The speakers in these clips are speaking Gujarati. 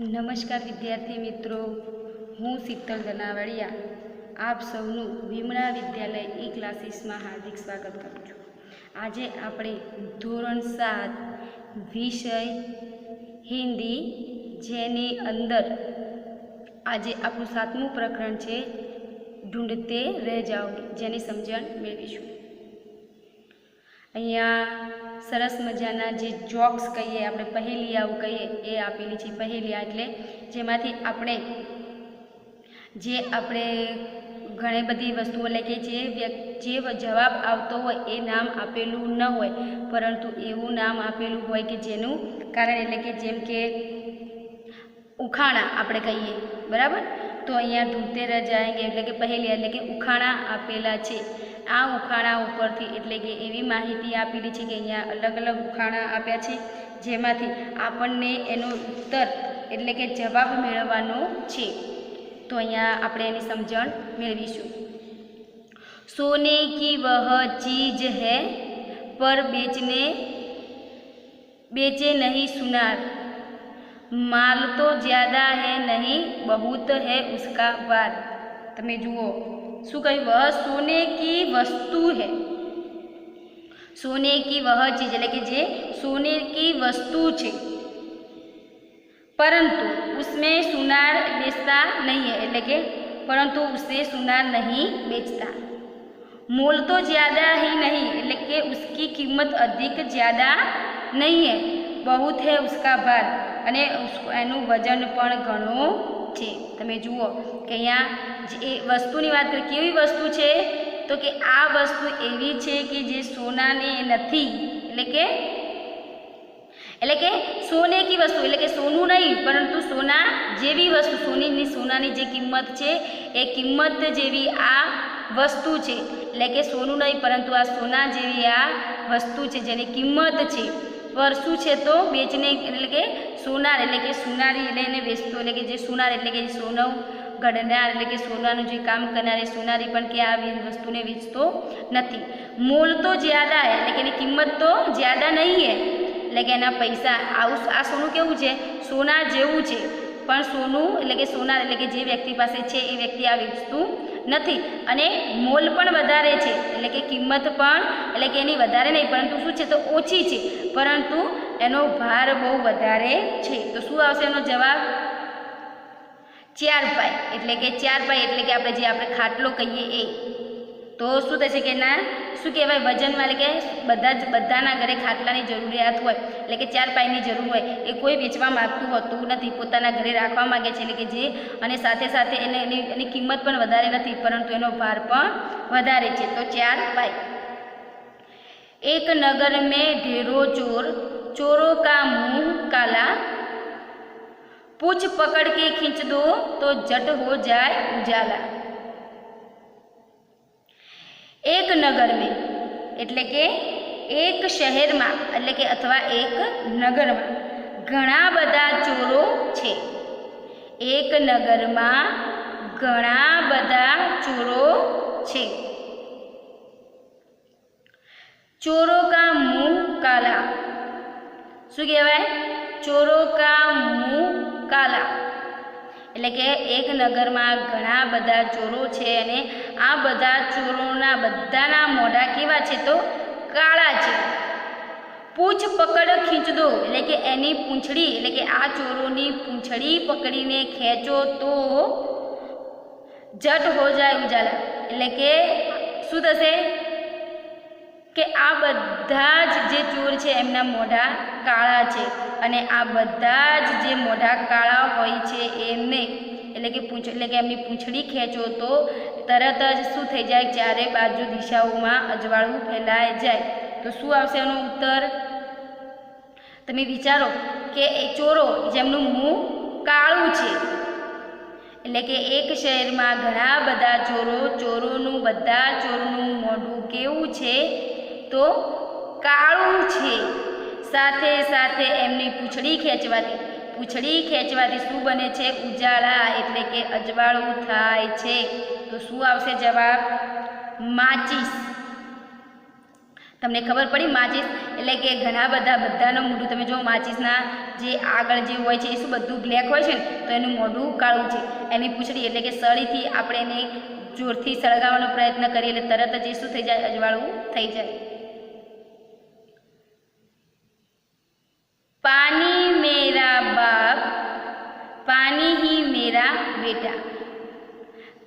નમસ્કાર વિદ્યાર્થી મિત્રો, હું શીતલ ધનાવડિયા આપ સૌનું વિમળા વિદ્યાલય ઈ ક્લાસીસમાં હાર્દિક સ્વાગત કરું છું। આજે આપણે ધોરણ 7 વિષય હિન્દી જેની અંદર આજે આપણું 7મું પ્રકરણ છે ઢૂંઢતે રહ જાઓગે, જેની સમજણ મેળવીશું। અહીંયા સરસ મજાના જે જોક્સ કહીએ આપણે, પહેલિયાઓ કહીએ, એ આપેલી છે। પહેલિયા એટલે જેમાંથી આપણે ઘણી બધી વસ્તુઓ લખીએ છીએ, જે જવાબ આવતો હોય એ નામ આપેલું ન હોય, પરંતુ એવું નામ આપેલું હોય કે જેનું કારણ, એટલે કે જેમ કે ઉખાણા આપણે કહીએ, બરાબર। તો અહીંયા ઢૂંઢતે રહ જાએંગે એટલે કે પહેલિયા એટલે કે ઉખાણા આપેલા છે। આ ઉખાણા ઉપરથી એટલે કે એવી માહિતી આપેલી છે કે અહીંયા અલગ અલગ ઉખાણા આપ્યા છે, જેમાંથી આપણને એનો ઉત્તર એટલે કે જવાબ મેળવવાનો છે। તો અહીંયા આપણે એની સમજણ મેળવીશું। સોને કી વહ ચીજ હૈ પર बेचे नहीं सुनार, माल तो ज्यादा है नहीं बहुत है उसका वार। તમે જુઓ શું કહ્યું? વહ સોને કી વસ્તુ है, सोने की वह चीज એટલે કે જે सोने की वस्तु છે, परंतु उसमें सुनार बेचता नहीं है, એટલે કે परंतु उसे सुनार नहीं बेचता। मोल तो ज्यादा ही नहीं એટલે કે उसकी कीमत अधिक ज्यादा नहीं है, बहुत है उसका भार અને એનું વજન પણ ઘણું છે। તમે જુઓ કે અહીંયા જે વસ્તુની વાત કરીએ, કેવી વસ્તુ છે? તો કે આ વસ્તુ એવી છે કે જે સોનાને નથી, એટલે કે સોને કી વસ્તુ એટલે કે સોનું નહીં, પરંતુ સોના જેવી વસ્તુ, સોનાની જે કિંમત છે એ કિંમત જેવી આ વસ્તુ છે, એટલે કે સોનું નહીં પરંતુ આ સોના જેવી આ વસ્તુ છે જેની કિંમત છે। પર શું છે? તો બેચને એટલે કે સોનાર એટલે કે સોનારી એટલે એને વેચતો, એટલે કે જે સોનાર એટલે કે સોનું ઘડનાર એટલે કે સોનાનું જે કામ કરનાર એ સોનારી પણ કે આ વસ્તુને વેચતો નથી। મોલ તો જ્યાદા હે એટલે કે એની કિંમત તો જ્યાદા નહીં હે, એટલે કે એના પૈસા આ સોનું કેવું છે? સોના જેવું છે, પણ સોનું એટલે કે સોનાર એટલે કે જે વ્યક્તિ પાસે છે એ વ્યક્તિ આ વેચતું નથી, અને મોલ પણ વધારે છે એટલે કે કિંમત પણ એટલે કે એની વધારે નહીં, પરંતુ શું છે? તો ઓછી છે, પરંતુ એનો ભાર બહુ વધારે છે। તો શું આવશે એનો જવાબ? 4 પાઈ એટલે કે 4 પાઈ એટલે કે આપણે ખાટલો કહીએ એ। તો શું થશે કે ના શું કહેવાય? વજનમાં એટલે કે બધાના ઘરે ખાટલાની જરૂરિયાત હોય, એટલે કે 4 પાઈની જરૂર હોય, એ કોઈ વેચવા માગતું હોતું નથી, પોતાના ઘરે રાખવા માગે છે, એટલે કે જે અને સાથે સાથે એની કિંમત પણ વધારે નથી, પરંતુ એનો ભાર પણ વધારે છે। તો 4 પાઈ। એક નગર में ढेरों चोर, चोरों का मुंह काला, पूछ पकड़ के खींच दो तो झट हो जाए उजाला। एक नगर में એટલે કે એક શહેરમાં એટલે કે અથવા એક નગરમાં ઘણા બધા ચોરો છે। એક નગરમાં ઘણા બધા ચોરો છે। ચોરો કા મુંહ કાલા, શું કહેવાય? ચોરો કા મુંહ કાલા એટલે કે એક નગરમાં ઘણા બધા ચોરો છે અને આ બધા ચોરોના બધાના મોઢા કેવા છે? તો કાળા છે। પૂંછ પકડ ખીંચ દો એટલે કે એની પૂંછડી એટલે કે આ ચોરોની પૂંછડી પકડીને ખેંચો તો જટ હો જાય ઉજાલા, એટલે કે શું થશે? કે આ બધા જ જે ચોર છે એમના મોઢા કાળા છે, અને આ બધા જ જે મોઢા કાળા હોય છે એમને એટલે કે એમની પૂંછડી ખેંચો તો તરત જ શું થઈ જાય? ચારે બાજુ દિશાઓમાં અજવાળું ફેલાઈ જાય। તો શું આવશે એનો ઉત્તર? તમે વિચારો કે એ ચોરો જેમનું મુંહ કાળું છે, એટલે કે એક શહેરમાં ઘણા બધા બધા ચોરોનું મોઢું કેવું છે? તો કાળું છે, સાથે સાથે એમની પૂંછડી ખેંચવાથી શું બને છે? ઉજાળા એટલે કે અજવાળું થાય છે। તો શું આવશે જવાબ? માચીસ। તમને ખબર પડી માચીસ એટલે કે ઘણા બધાનું મોઢું તમે જો માચીસના જે આગળ જે હોય છે એ શું બધું બ્લેક હોય છે ને, તો એનું મોઢું કાળું છે. એની પૂંછડી એટલે કે સળીથી આપણે એને જોરથી સળગાવવાનો પ્રયત્ન કરીએ એટલે તરત જ એ શું થઈ જાય, અજવાળું થઈ જાય. પાણી મેરા બાપ, पानी ही मेरा बेटा.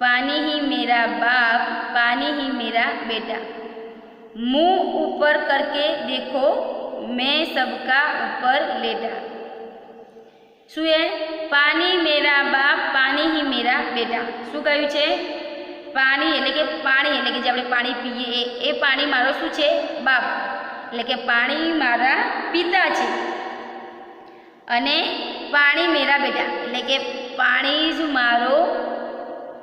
पानी ही मेरा बाप, पानी ही मेरा बेटा. मुंह ऊपर करके देखो, मैं सबका ऊपर लेटा. શું એ પાણી મેરા બાપ, પાણી ही मेरा બેટા. શું કહ્યું છે? પાણી એટલે કે જે આપણે પાણી પીએ એ પાણી મારો શું છે? બાપ. એટલે કે પાણી મારા પિતા છે અને પાણી મેરા બેટા એટલે કે પાણી જ મારો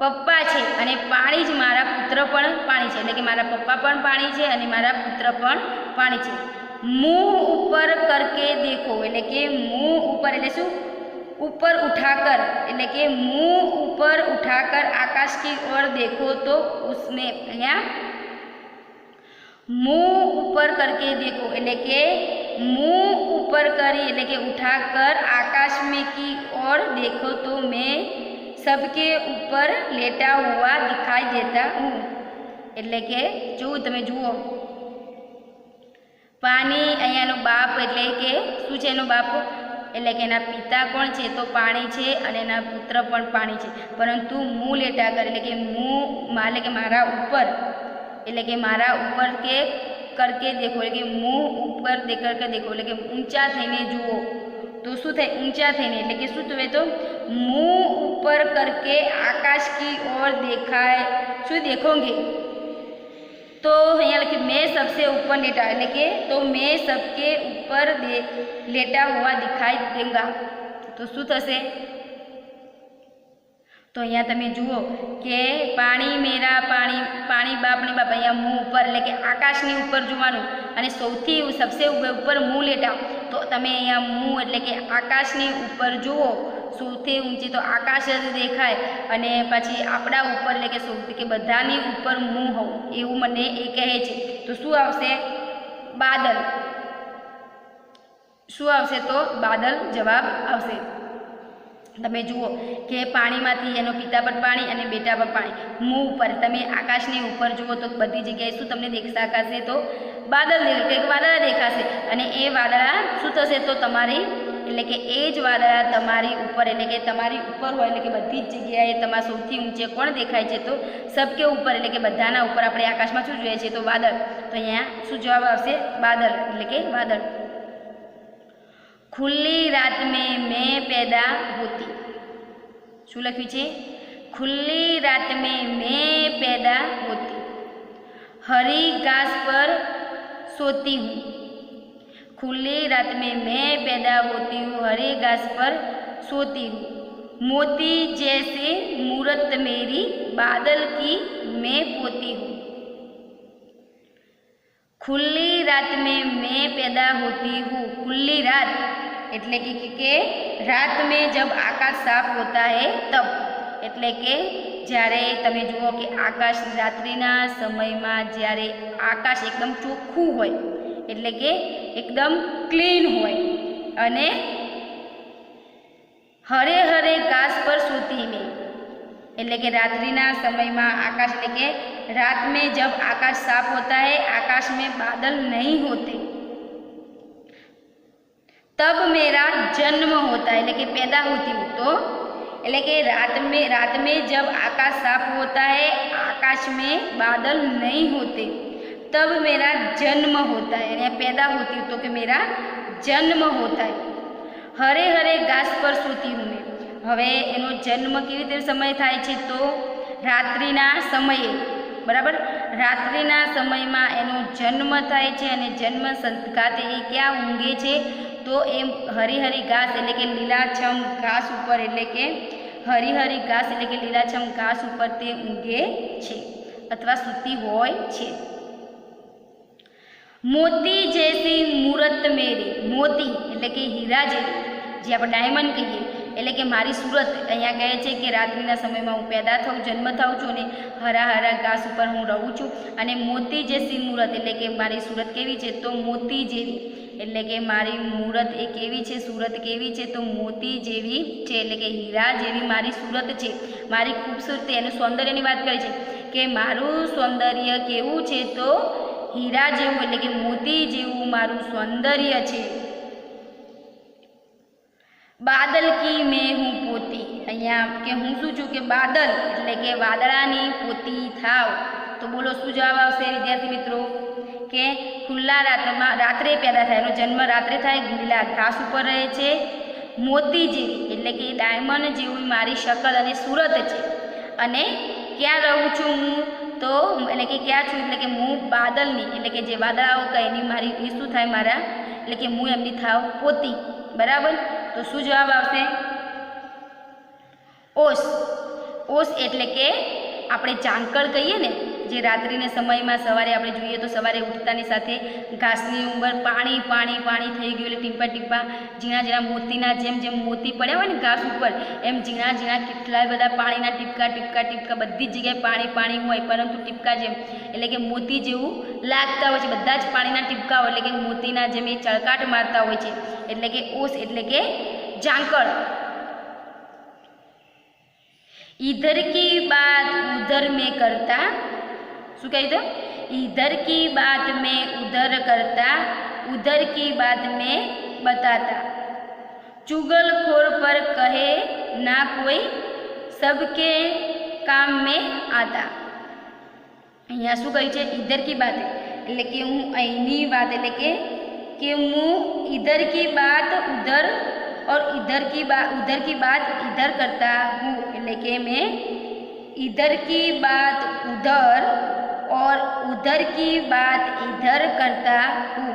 પપ્પા છે અને પાણી જ મારા પુત્ર પણ પાણી છે. એટલે કે મારા પપ્પા પણ પાણી છે અને મારા પુત્ર પણ પાણી છે. मुंह ऊपर करके देखो એટલે કે मुंह ऊपर એટલે શું? ऊपर उठाकर એટલે કે मुंह ऊपर उठाकर आकाश की ओर देखो तो उसमें અહીંયા मुंह ऊपर करके देखो એટલે કે मुंह ऊपर करी એટલે કે उठाकर आकाश में की ओर देखो तो मैं सबके ऊपर लेटा हुआ दिखाई देता हूँ. એટલે કે જો તમે જુઓ પાણી અહીંયાનો બાપ એટલે કે શું છે? એનો બાપ એટલે કે એના પિતા કોણ છે? તો પાણી છે અને એના પુત્ર પણ પાણી છે. પરંતુ મું લેટા કર એટલે કે મું એટલે કે મારા ઉપર એટલે કે મારા ઉપર કે કરકે દેખો એટલે કે મું ઉપર કરકે દેખો એટલે કે ઊંચા થઈને જુઓ તો શું થાય? ઊંચા થઈને એટલે કે શું થવે? તો મું ઉપર કરકે આકાશ કી ઓર દેખાય શું દેખોગે तो અહીંયા લખી मैं सबसे ऊपर लेटा એટલે કે तो मैं सबके ऊपर लेटा हुआ दिखाई देगा. તો શું થશે? તો અહીંયા તમે જુઓ કે પાણી મેરા પાણી બાપની બાપ અહીંયા મું ઉપર એટલે કે આકાશની ઉપર જોવાનું અને સૌથી સબસે ઉપર મું લેટા તો તમે અહીંયા મું એટલે કે આકાશની ઉપર જુઓ સૌથી ઊંચી તો આકાશ જ દેખાય અને પછી આપણા ઉપર એટલે કે સૌથી કે બધાની ઉપર મું હોઉં એવું મને એ કહે છે. તો શું આવશે? બાદલ. શું આવશે? તો બાદલ જવાબ આવશે. તમે જુઓ કે પાણીમાંથી એનો પિતા પર પાણી અને બેટા પર પાણી. મું ઉપર તમે આકાશની ઉપર જુઓ તો બધી જગ્યાએ શું તમને દેખાશે? તો બાદલ વાદળા દેખાશે અને એ વાદળા શું થશે? તો તમારી એટલે કે એ જ વાદળા તમારી ઉપર એટલે કે તમારી ઉપર હોય એટલે કે બધી જ જગ્યાએ તમારા સૌથી ઊંચે કોણ દેખાય છે? તો સબકે ઉપર એટલે કે બધાના ઉપર આપણે આકાશમાં શું જોઈએ છે? તો વાદળ. તો અહીંયા શું જવાબ આવશે? બાદલ એટલે કે વાદળ. ખુલ્લી રાત મેં પેદા હોતી. શું લખ્યું છે? ખુલ્લી રાત મેં પેદા હોતી, हरी घास पर सोती हूँ. खुली रात में मैं पैदा होती हूँ, हरी घास पर सोती हूँ. मोती जैसे मूरत मेरी, बादल की मैं पोती हूँ. खुली रात में मैं पैदा होती हूँ. खुली रात એટલે કે રાત में जब आकाश साफ होता है तब એટલે કે જ્યારે તમે જુઓ કે આકાશ રાત્રિના સમયમાં જ્યારે આકાશ એકદમ ચોખ્ખું હોય એટલે કે એકદમ ક્લીન હોય અને હરે હરે ઘાસ પર સોતી મેં એટલે કે રાત્રિના સમયમાં આકાશ એટલે કે रात में जब आकाश साफ होता है, आकाश में बादल नहीं होते, तब मेरा जन्म होता है એટલે કે पैदा होती हूँ. तो એટલે કે रात में जब आकाश साफ होता है, आकाश में बादल नहीं होते, तब मेरा जन्म होता है या पैदा होती हूँ. तो कि मेरा जन्म होता है. हरे हरे घास पर सोती हूँ मैं. હવે એનો જન્મ કેવી રીતે સમય થાય છે? તો રાત્રિના સમયે બરાબર રાત્રિના સમયમાં એનો જન્મ થાય છે અને જન્મ સંસ્કાતે એ ક્યાં ઊંઘે છે? તો એ હરી ઘાસ એટલે કે લીલાછમ ઘાસ ઉપર એટલે કે હરી ઘાસ એટલે કે લીલાછમ ઘાસ ઉપર તે ઊંઘે છે અથવા સૂતી હોય છે. મોતી જેસી મૂરત મેરી. મોતી એટલે કે હીરા જેવી જે આપણે ડાયમંડ કહીએ એટલે કે મારી સુરત અહીંયા કહે છે કે રાત્રિના સમયમાં હું પેદા થાઉં, જન્મ થાઉં છું અને હરા હરા ઘાસ ઉપર હું રહું છું. અને મોતી જે સી મૂરત એટલે કે મારી સુરત કેવી છે તો મોતી જેવી, એટલે કે મારી મૂરત એ કેવી છે, સુરત કેવી છે તો મોતી જેવી છે, એટલે કે હીરા જેવી મારી સુરત છે. મારી ખૂબસૂરતી એનું સૌંદર્યની વાત કરે છે કે મારું સૌંદર્ય કેવું છે તો હીરા જેવું, એટલે કે મોતી જેવું મારું સૌંદર્ય છે. બાદલ કી મેં હું પોતી, અહીંયા કે હું શું છું કે બાદલ એટલે કે વાદળાની પોતી થાવ. તો બોલો શું જવાબ આવશે વિદ્યાર્થી મિત્રો? કે ખુલ્લા રાત્રે પેદા થાય, એનો જન્મ રાત્રે થાય, લીલા ઘાસ ઉપર રહે છે, મોતી જેવી એટલે કે ડાયમંડ જેવી મારી શકલ અને સુરત છે. અને ક્યાં રહું છું હું તો એટલે કે ક્યાં છું એટલે કે હું બાદલની એટલે કે જે વાદળાઓ કહે એની મારી એ શું થાય મારા, એટલે કે હું એમની થાવ પોતી. બરાબર, તો શું જવાબ આવશે? ઓસ. ઓસ એટલે કે આપણે ઝાંકળ કહીએ ને, જે રાત્રિના સમયમાં સવારે આપણે જોઈએ તો સવારે ઉઠતાની સાથે ઘાસની ઉપર પાણી પાણી પાણી થઈ ગયું, એટલે ટીપા ટીપા ઝીણા ઝીણા મોતીના જેમ જેમ મોતી પડ્યા હોય ને ઘાસ ઉપર, એમ ઝીણા ઝીણા કેટલાય બધા પાણીના ટીપકા ટીપકા ટીપકા બધી જ જગ્યાએ પાણી પાણી હોય, પરંતુ ટીપકા જેમ એટલે કે મોતી જેવું લાગતા હોય છે. બધા જ પાણીના ટીપકા હોય એટલે કે મોતીના જેમ એ ચળકાટ મારતા હોય છે, એટલે કે ઓસ એટલે કે ઝાંકળ. इधर की बात उधर में करता, શું કહ્યું તો? इधर की बात में उधर करता, उधर की बात में बताता, चुगलखोर पर कहे ना कोई, सबके काम में आता. અહીંયા શું કહ્યું છે? ઈધર કી બાત એટલે કે હું અહીંની વાત એટલે કે હું इधर की बात उधर और उधर की बात इधर करता हूँ, એટલે કે मैं इधर की बात उधर और उधर की बात इधर करता हूँ.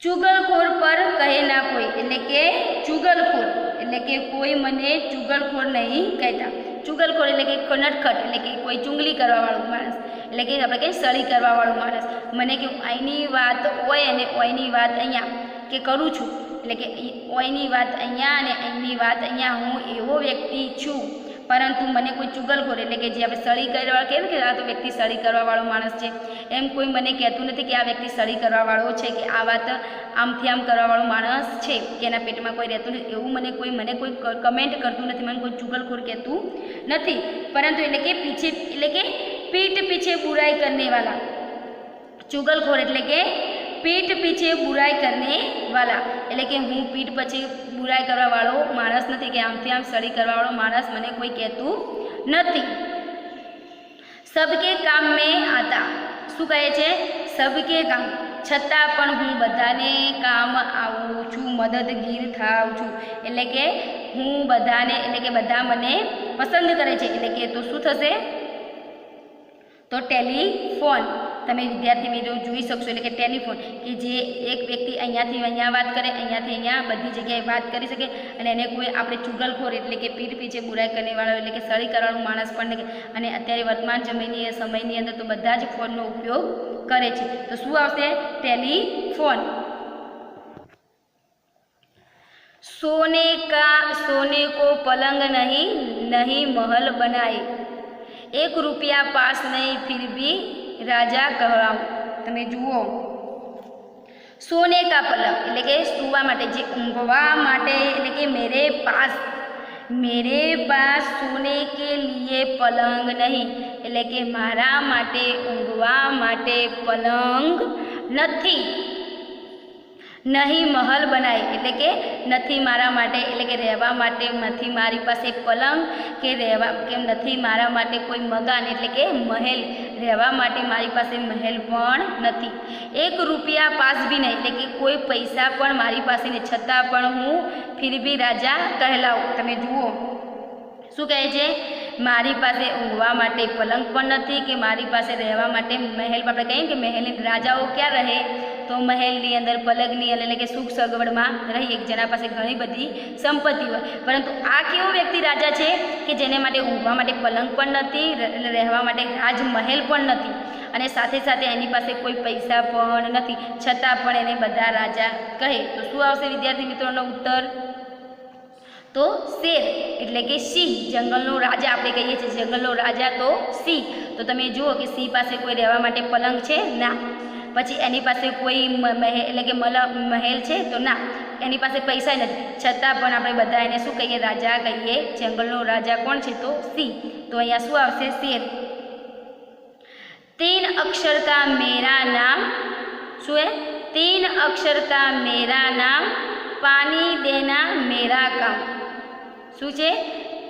चुगलखोर पर कहे ना कोई એટલે કે ચુગલખોર એટલે કે કોઈ મને ચુગલખોર નહીં કહેતા. ચુગલખોર એટલે કે નટખટ એટલે કે કોઈ ચુંગલી કરવાવાળું માણસ, એટલે કે આપણે કહીએ સળી કરવાવાળું માણસ. મને કે અહીંની વાત હોય અને ઓયની વાત અહીંયા કે કરું છું, એટલે કે ઓયની વાત અહીંયા અને અહીંની વાત અહીંયા, હું એવો વ્યક્તિ છું. પરંતુ મને કોઈ ચુગલખોર એટલે કે જે આપણે સળી કરવાવાળો કહેવાય કે આ તો વ્યક્તિ સળી કરવાવાળો માણસ છે, એમ કોઈ મને કહેતું નથી કે આ વ્યક્તિ સળી કરવાવાળો છે, કે આ વાત આમથી આમ કરવાવાળો માણસ છે, કે એના પેટમાં કોઈ રહેતું નથી, એવું મને કોઈ કમેન્ટ કરતું નથી, મને કોઈ ચુગલખોર કહેતું નથી. પરંતુ એટલે કે પીઠ પીછે બુરાઈ કરને વાલા. ચુગલખોર એટલે કે પીઠ પીછે બુરાઈ કરને વાલા, એટલે કે હું પીઠ પછી બુરાઈ કરવાવાળો માણસ નથી, કે આમથી આમ સળી કરવાવાળો માણસ મને કોઈ કહેતું નથી. સબકે કામ મેં આતા, શું કહે છે? સબકે કામ, છતાં પણ હું બધાને કામ આવું છું, મદદગીર થાઉં છું, એટલે કે હું બધાને એટલે કે બધા મને પસંદ કરે છે, એટલે કે તો શું થશે? તો ટેલિફોન. તમે વિદ્યાર્થી મિત્રો જોઈ શકશો, એટલે કે ટેલિફોન કે જે એક વ્યક્તિ અહીંયાથી અહીંયા વાત કરે, અહીંયાથી અહીંયા બધી જગ્યાએ વાત કરી શકે, અને એને કોઈ આપણે ચુગલખોર એટલે કે પીઠ પીછે બુરાઈ કરવાવાળો એટલે કે સળી કરવાળો માણસ પણ નહીં. અને અત્યારે વર્તમાન સમયની અંદર તો બધા જ ફોનનો ઉપયોગ કરે છે. તો શું આવશે? ટેલિફોન. सोने को पलंग नहीं महल बनाए, 1 रुपया पास नहीं फिर भी राजा कहलाऊं. તમે જુઓ, સોને કા પલંગ એટલે કે સુવા માટે, જે ઊંઘવા માટે, એટલે કે मेरे पास सोने के लिए पलंग नहीं, એટલે કે મારા માટે ઊંઘવા માટે પલંગ નથી. નહીં મહલ બનાય એટલે કે નથી મારા માટે એટલે કે રહેવા માટે નથી મારી પાસે પલંગ, કે રહેવા કેમ નથી મારા માટે કોઈ મકાન એટલે કે મહેલ, રહેવા માટે મારી પાસે મહેલ પણ નથી. 1 રૂપિયા પાસ બી નહીં એટલે કે કોઈ પૈસા પણ મારી પાસે નહીં, છતાં પણ હું ફિર ભી રાજા કહેલાઉં. તમે જુઓ શું કહે છે? મારી પાસે ઊંઘવા માટે પલંગ પણ નથી, કે મારી પાસે રહેવા માટે મહેલ. આપણે કહીએ કે મહેલ રાજાઓ ક્યાં રહે? તો મહેલની અંદર પલંગની એટલે કે સુખ સગવડમાં રહી, એક જેના પાસે ઘણી બધી સંપત્તિ હોય. પરંતુ આ કેવો વ્યક્તિ રાજા છે કે જેને માટે ઊંઘવા માટે પલંગ પણ નથી, રહેવા માટે રાજમહેલ પણ નથી, અને સાથે સાથે એની પાસે કોઈ પૈસા પણ નથી, છતાં પણ એને બધા રાજા કહે. તો શું આવશે વિદ્યાર્થી મિત્રોનો ઉત્તર? તો શેર એટલે કે સિંહ, જંગલનો રાજા આપણે કહીએ છીએ, જંગલનો રાજા તો સિંહ. તો તમે જુઓ કે સિંહ પાસે કોઈ રહેવા માટે પલંગ છે? ના. પછી એની પાસે કોઈ એટલે કે મહેલ છે? તો ના, એની પાસે પૈસા નથી, છતાં પણ આપણે બધા એને શું કહીએ? રાજા કહીએ. જંગલનો રાજા કોણ છે? તો સિંહ. તો અહીંયા શું આવશે? શેર. 3 अक्षर का मेरा नाम, શું હે? 3 अक्षर का मेरा नाम, पानी देना मेरा काम. શું છે?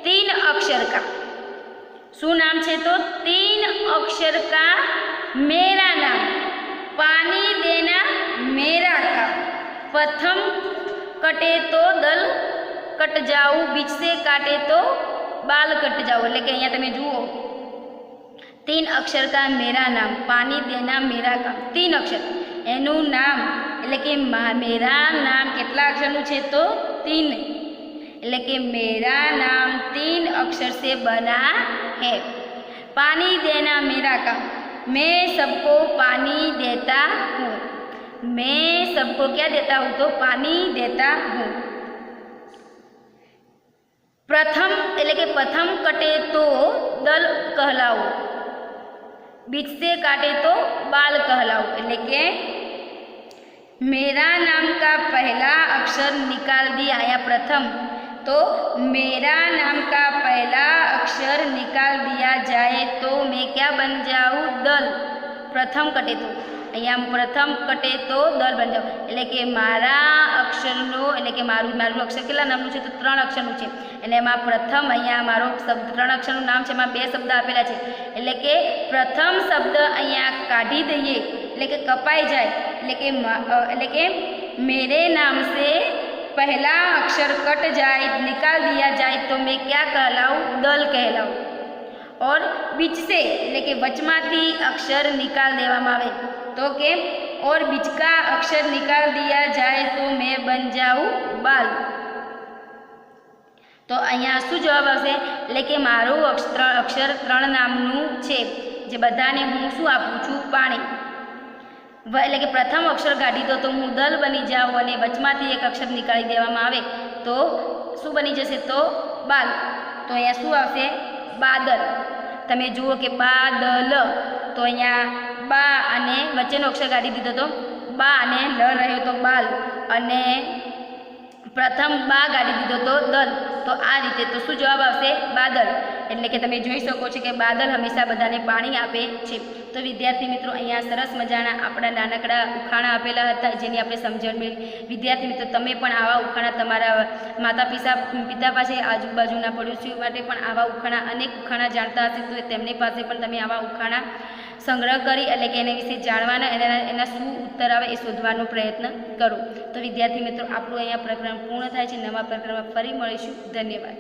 3 अक्षर का. શું નામ છે? તો 3 अक्षर का मेरा नाम, पानी देना मेरा काम. प्रथम कटे तो दल कट जाऊं, बीच से काटे तो बाल कट जाऊं. એટલે કે અહીંયા તમે જુઓ 3 अक्षर का मेरा नाम, पानी देना मेरा काम. 3 अक्षर એનું નામ એટલે કે મેરા નામ કેટલા અક્ષરનું છે? તો 3. એટલે કે मेरा नाम 3 अक्षर से बना है. पानी देना मेरा काम, मैं सबको पानी देता हूँ. मैं सबको क्या देता हूँ? तो पानी देता हूँ. प्रथम એટલે કે પ્રથમ કટે તો દલ कहलाओ, बीच से काटे तो बाल कहलाओ. એટલે કે मेरा नाम का पहला अक्षर निकाल दिया या प्रथम, तो मेरा नाम का पहला अक्षर निकाल दिया जाए तो मैं क्या बन जाऊँ? दल. प्रथम कटे तो અહીંયા પ્રથમ કટે તો દલ બન જાવ. એટલે કે મારા અક્ષરનો એટલે કે મારું અક્ષર કેટલા નામનું છે? તો 3 અક્ષરનું છે. એટલે એમાં પ્રથમ અહીંયા મારો શબ્દ 3 અક્ષરનું નામ છે, એમાં 2 શબ્દ આપેલા છે. એટલે કે પ્રથમ શબ્દ અહીંયા કાઢી દઈએ એટલે કે કપાઈ જાય. એટલે કે મેરે નામ સે પહેલા અક્ષર કટ જાય, નિકાલ દિયા જાય તો મેં ક્યાં कहलाऊँ? દલ कहलाऊँ. और बीच से એટલે કે વચમાંથી અક્ષર નિકાલ દેવામાં આવે तो के और बीच का अक्षर निकाल दिया जाए तो मैं बन जाऊँ बाल. તો અહીંયા શું જવાબ આવશે? એટલે કે મારું અક્ષર 3 નામનું છે, જે બધાને હું શું આપું છું? પાણી. એટલે કે પ્રથમ અક્ષર કાઢી દો તો હું દલ બની જાઉં, અને વચમાંથી એક અક્ષર નીકાળી દેવામાં આવે તો શું બની જશે? તો બાલ. તો અહીંયા શું આવશે? બાદલ. તમે જુઓ કે બાદલ, તો અહીંયા બા અને વચ્ચેનો અક્ષર કાઢી દીધો તો બા અને લ રહ્યો તો બાલ, અને પ્રથમ બા કાઢી દીધો તો દલ. તો આ રીતે તો શું જવાબ આવશે? બાદલ. એટલે કે તમે જોઈ શકો છો કે બાદલ હંમેશા બધાને પાણી આપે છે. તો વિદ્યાર્થી મિત્રો, અહીંયા સરસ મજાના આપણા નાનકડા ઉખાણા આપેલા હતા, જેની આપણે સમજણ મેળવી. વિદ્યાર્થી મિત્રો, તમે પણ આવા ઉખાણા તમારા માતા પિતા પાસે, આજુબાજુના પડોશીઓ માટે પણ આવા ઉખાણા, અનેક ઉખાણા જાણતા હશે, તો તેમની પાસે પણ તમે આવા ઉખાણા સંગ્રહ કરી એટલે કે એના વિશે જાણવાના, એના શું ઉત્તર આવે એ શોધવાનો પ્રયત્ન કરો. તો વિદ્યાર્થી મિત્રો, આપણું અહીંયા પ્રકરણ પૂર્ણ થાય છે. નવા પ્રકરણમાં ફરી મળીશું. ધન્યવાદ.